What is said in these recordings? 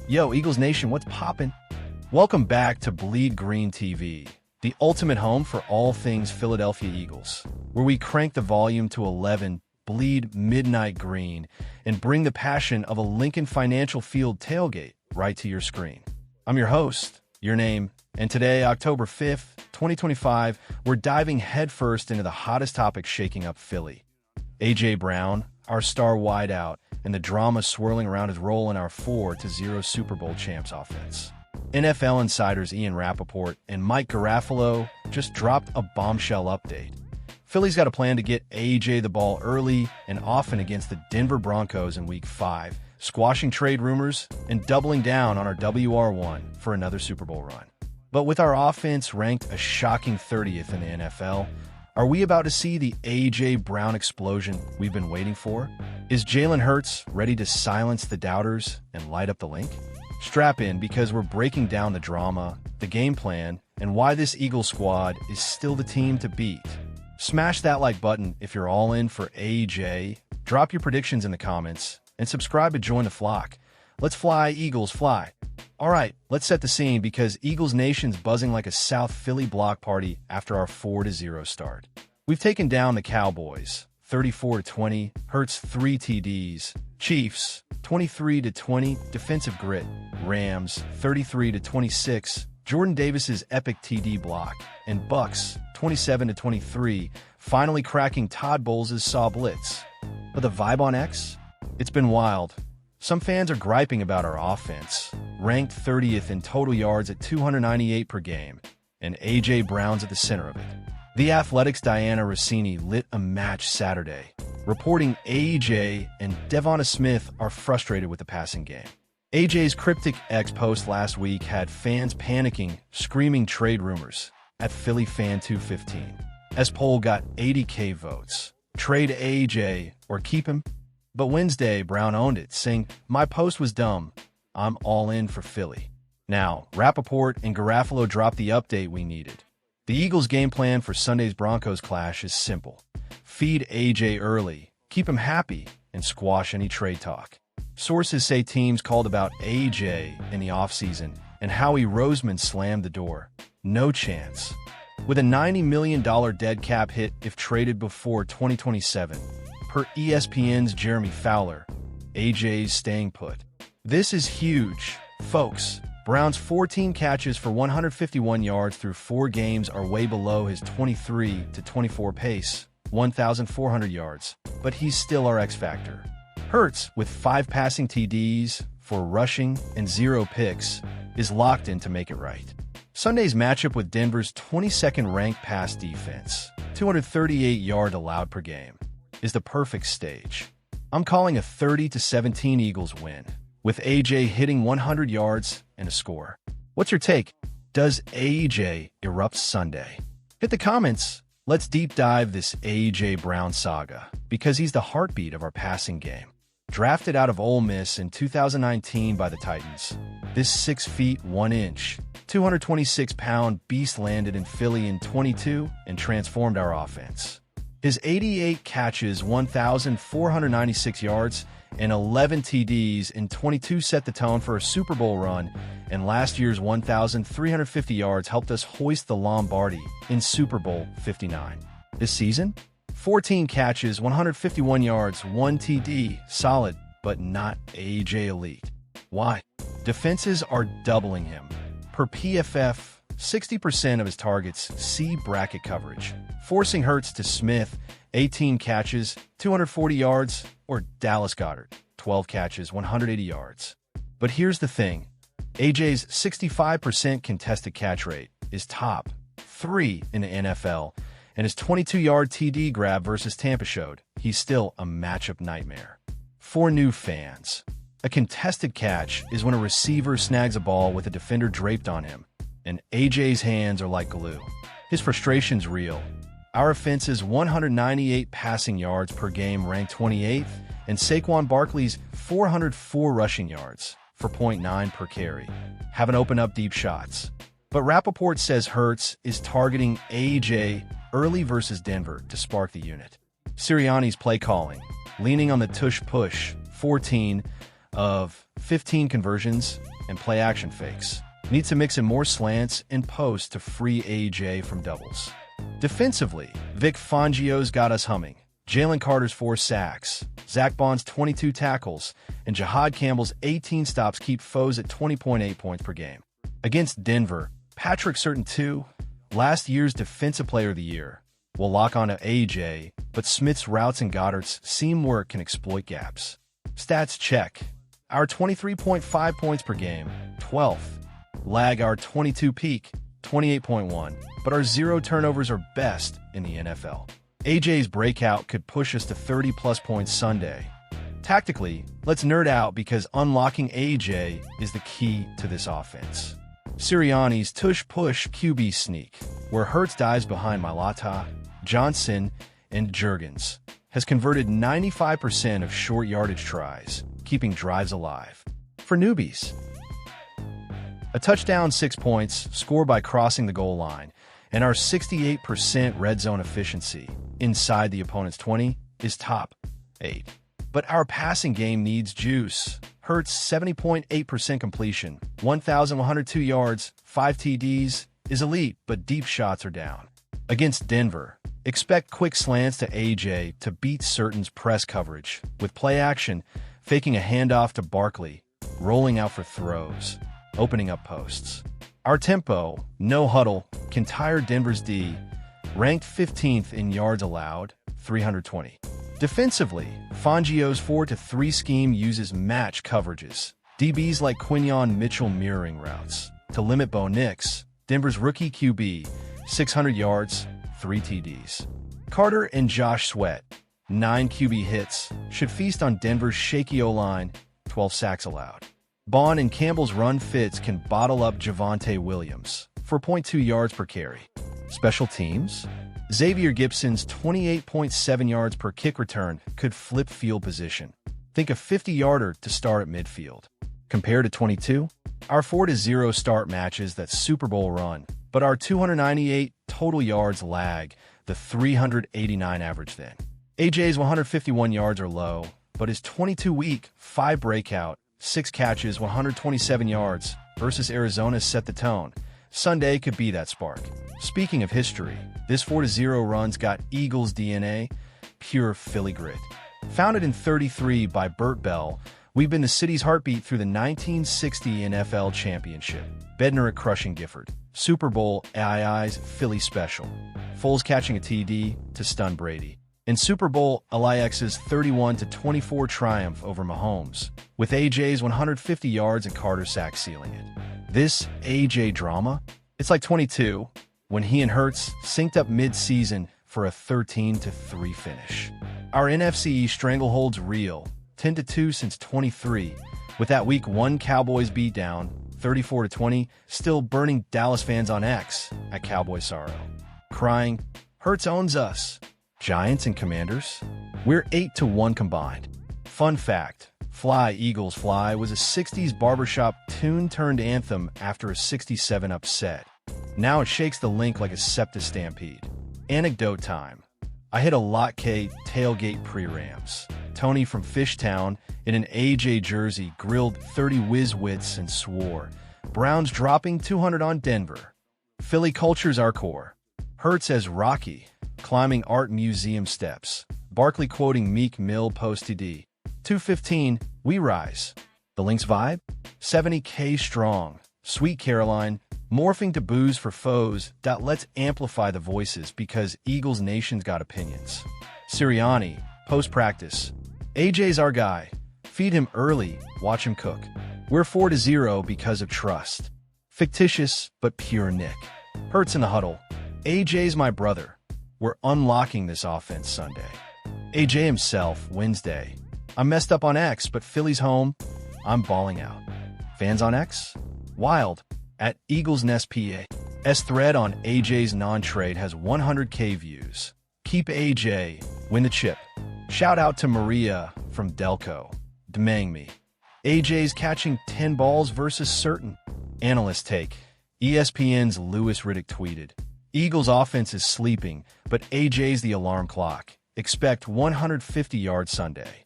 Yo, Eagles Nation, what's poppin'? Welcome back to Bleed Green TV, the ultimate home for all things Philadelphia Eagles, where we crank the volume to 11, bleed midnight green, and bring the passion of a Lincoln Financial Field tailgate right to your screen. I'm your host, your name, and today, October 5th, 2025, we're diving headfirst into the hottest topic shaking up Philly. A.J. Brown, our star wideout, and the drama swirling around his role in our 4-0 Super Bowl champs offense. NFL insiders Ian Rappaport and Mike Garafolo just dropped a bombshell update. Philly's got a plan to get A.J. the ball early and often against the Denver Broncos in Week 5, squashing trade rumors and doubling down on our WR1 for another Super Bowl run. But with our offense ranked a shocking 30th in the NFL, are we about to see the A.J. Brown explosion we've been waiting for? Is Jalen Hurts ready to silence the doubters and light up the link? Strap in because we're breaking down the drama, the game plan, and why this Eagle squad is still the team to beat. Smash that like button if you're all in for A.J., drop your predictions in the comments, and subscribe to join the flock. Let's fly, Eagles, fly. All right, let's set the scene because Eagles Nation's buzzing like a South Philly block party after our 4-0 start. We've taken down the Cowboys, 34-20, Hurts 3 TDs, Chiefs, 23-20, defensive grit, Rams, 33-26, Jordan Davis's epic TD block, and Bucks, 27-23, finally cracking Todd Bowles' saw blitz. But the vibe on X? It's been wild. Some fans are griping about our offense, ranked 30th in total yards at 298 per game, and A.J. Brown's at the center of it. The Athletic's Diana Rossini lit a match Saturday, reporting A.J. and Devonta Smith are frustrated with the passing game. A.J.'s cryptic X post last week had fans panicking, screaming trade rumors at Philly Fan 215. As poll got 80K votes. Trade A.J. or keep him? But Wednesday, Brown owned it, saying, "My post was dumb. I'm all in for Philly." Now, Rappaport and Garafolo dropped the update we needed. The Eagles' game plan for Sunday's Broncos clash is simple. Feed A.J. early, keep him happy, and squash any trade talk. Sources say teams called about A.J. in the offseason, and Howie Roseman slammed the door. No chance. With a $90 million dead cap hit if traded before 2027, per ESPN's Jeremy Fowler, A.J.'s staying put. This is huge. Folks, Brown's 14 catches for 151 yards through 4 games are way below his 23-24 pace, 1,400 yards, but he's still our X factor. Hurts, with 5 passing TDs, 4 rushing, and 0 picks, is locked in to make it right. Sunday's matchup with Denver's 22nd ranked pass defense, 238 yards allowed per game, is the perfect stage. I'm calling a 30-17 Eagles win, with A.J. hitting 100 yards and a score. What's your take? Does A.J. erupt Sunday? Hit the comments. Let's deep dive this A.J. Brown saga, because he's the heartbeat of our passing game. Drafted out of Ole Miss in 2019 by the Titans, this 6 feet 1 inch, 226-pound beast landed in Philly in 22 and transformed our offense. His 88 catches, 1,496 yards, and 11 TDs in 22 set the tone for a Super Bowl run, and last year's 1,350 yards helped us hoist the Lombardi in Super Bowl 59. This season, 14 catches, 151 yards, 1 TD, solid, but not A.J. elite. Why? Defenses are doubling him. Per PFF, 60% of his targets see bracket coverage, forcing Hurts to Smith, 18 catches, 240 yards, or Dallas Goedert, 12 catches, 180 yards. But here's the thing. A.J.'s 65% contested catch rate is top 3 in the NFL, and his 22-yard TD grab versus Tampa showed he's still a matchup nightmare. For new fans, a contested catch is when a receiver snags a ball with a defender draped on him, and A.J.'s hands are like glue. His frustration's real. Our offense's 198 passing yards per game ranked 28th, and Saquon Barkley's 404 rushing yards for 0.9 per carry haven't opened up deep shots. But Rappaport says Hurts is targeting A.J. early versus Denver to spark the unit. Sirianni's play calling, leaning on the tush-push, 14, of 15 conversions and play action fakes. Needs to mix in more slants and posts to free AJ from doubles. Defensively, Vic Fangio's got us humming. Jalen Carter's 4 sacks, Zach Bond's 22 tackles, and Jihad Campbell's 18 stops keep foes at 20.8 points per game. Against Denver, Patrick Surtain 2, last year's Defensive Player of the Year, will lock onto AJ, but Smith's routes and Goddard's seam work can exploit gaps. Stats check. Our 23.5 points per game, 12th. Lag our 22 peak, 28.1, but our 0 turnovers are best in the NFL. AJ's breakout could push us to 30-plus points Sunday. Tactically, let's nerd out because unlocking AJ is the key to this offense. Sirianni's tush-push QB sneak, where Hurts dives behind Mailata, Johnson, and Jurgens, has converted 95% of short yardage tries, keeping drives alive. For newbies, a touchdown, 6 points, scored by crossing the goal line, and our 68% red zone efficiency inside the opponent's 20 is top 8. But our passing game needs juice. Hurts' 70.8% completion, 1,102 yards, 5 TDs is elite, but deep shots are down. Against Denver, expect quick slants to AJ to beat Surtain's press coverage, with play action, faking a handoff to Barkley, rolling out for throws, opening up posts. Our tempo, no huddle, can tire Denver's D, ranked 15th in yards allowed, 320. Defensively, Fangio's 4-3 scheme uses match coverages, DBs like Quinyon Mitchell mirroring routes, to limit Bo Nix, Denver's rookie QB, 600 yards, 3 TDs. Carter and Josh Sweat, 9 QB hits, should feast on Denver's shaky O-line, 12 sacks allowed. Bond and Campbell's run fits can bottle up Javonte Williams, 4.2 yards per carry. Special teams? Xavier Gibson's 28.7 yards per kick return could flip field position. Think a 50-yarder to start at midfield. Compared to 22, our 4-0 start matches that Super Bowl run, but our 298 total yards lag the 389 average then. AJ's 151 yards are low, but his 22 week, 5 breakout, 6 catches, 127 yards versus Arizona set the tone. Sunday could be that spark. Speaking of history, this 4-0 run's got Eagles DNA, pure Philly grit. Founded in '33 by Burt Bell, we've been the city's heartbeat through the 1960 NFL Championship, Bednarik crushing Gifford, Super Bowl AI's Philly special, Foles catching a TD to stun Brady, and Super Bowl LIX's 31-24 triumph over Mahomes, with AJ's 150 yards and Carter sack sealing it. This AJ drama? It's like 22, when he and Hurts synced up mid-season for a 13-3 finish. Our NFC East stranglehold's real, 10-2 since 23, with that Week 1 Cowboys beatdown, 34-20, still burning Dallas fans on X at Cowboy Sorrow. Crying, Hurts owns us. Giants and Commanders? We're 8-1 combined. Fun fact, Fly Eagles Fly was a 60s barbershop tune turned anthem after a 67 upset. Now it shakes the link like a SEPTA stampede. Anecdote time. I hit a Lot K tailgate pre-Rams. Tony from Fishtown, in an AJ jersey, grilled 30 whiz-wits and swore, Browns dropping 200 on Denver. Philly culture's our core. Hurts as Rocky, climbing art museum steps. Barkley quoting Meek Mill post-TD. 215, we rise. The Lynx vibe? 70K strong. Sweet Caroline, morphing to booze for foes. Let's amplify the voices because Eagles Nation's got opinions. Sirianni, post-practice. AJ's our guy. Feed him early, watch him cook. We're 4-0 because of trust. Fictitious, but pure Nick. Hurts in the huddle. AJ's my brother. We're unlocking this offense Sunday. AJ himself, Wednesday. I'm messed up on X, but Philly's home. I'm balling out. Fans on X? Wild. At Eagles Nest PA. S thread on AJ's non-trade has 100K views. Keep AJ. Win the chip. Shout out to Maria from Delco. Demang me. AJ's catching 10 balls versus Surtain. Analyst take. ESPN's Louis Riddick tweeted. Eagles offense is sleeping, but AJ's the alarm clock. Expect 150 yards Sunday.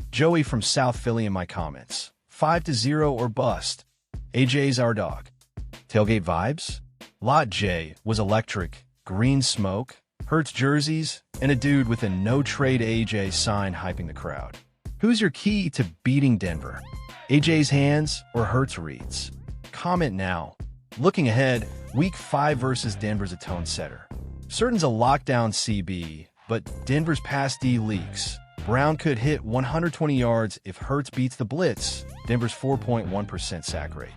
Joey from South Philly in my comments. 5-0 or bust. AJ's our dog. Tailgate vibes? Lot J was electric, green smoke, Hurts jerseys, and a dude with a no-trade AJ sign hyping the crowd. Who's your key to beating Denver? AJ's hands or Hurts reads? Comment now. Looking ahead, Week 5 versus Denver's a tone setter. Certain's a lockdown CB, but Denver's pass D leaks. Brown could hit 120 yards if Hurts beats the blitz, Denver's 4.1% sack rate.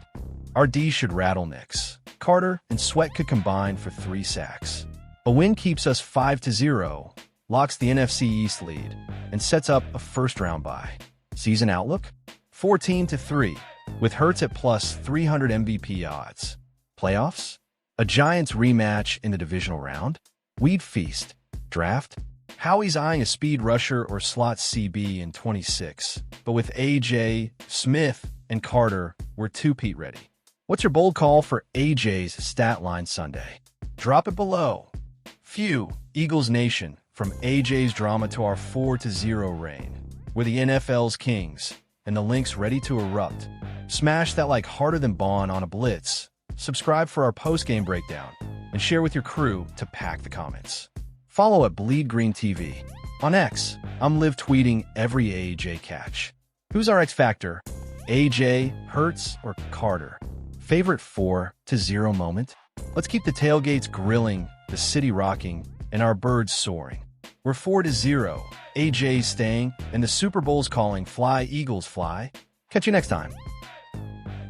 Our D should rattle Knicks. Carter and Sweat could combine for 3 sacks. A win keeps us 5-0, locks the NFC East lead, and sets up a first-round bye. Season outlook? 14-3, with Hurts at plus 300 MVP odds. Playoffs? A Giants rematch in the divisional round? Weed feast. Draft? Howie's eyeing a speed rusher or slot CB in 26, but with AJ, Smith, and Carter, we're two-peat ready. What's your bold call for AJ's stat line Sunday? Drop it below. Phew, Eagles Nation, from AJ's drama to our 4-0 reign. We're the NFL's kings, and the link's ready to erupt. Smash that like harder than Bond on a blitz. Subscribe for our post-game breakdown, and share with your crew to pack the comments. Follow at Bleed Green TV. On X, I'm live tweeting every AJ catch. Who's our X Factor? AJ, Hurts, or Carter? Favorite 4-0 moment? Let's keep the tailgates grilling, the city rocking, and our birds soaring. We're 4-0, AJ's staying, and the Super Bowl's calling. Fly, Eagles, fly. Catch you next time.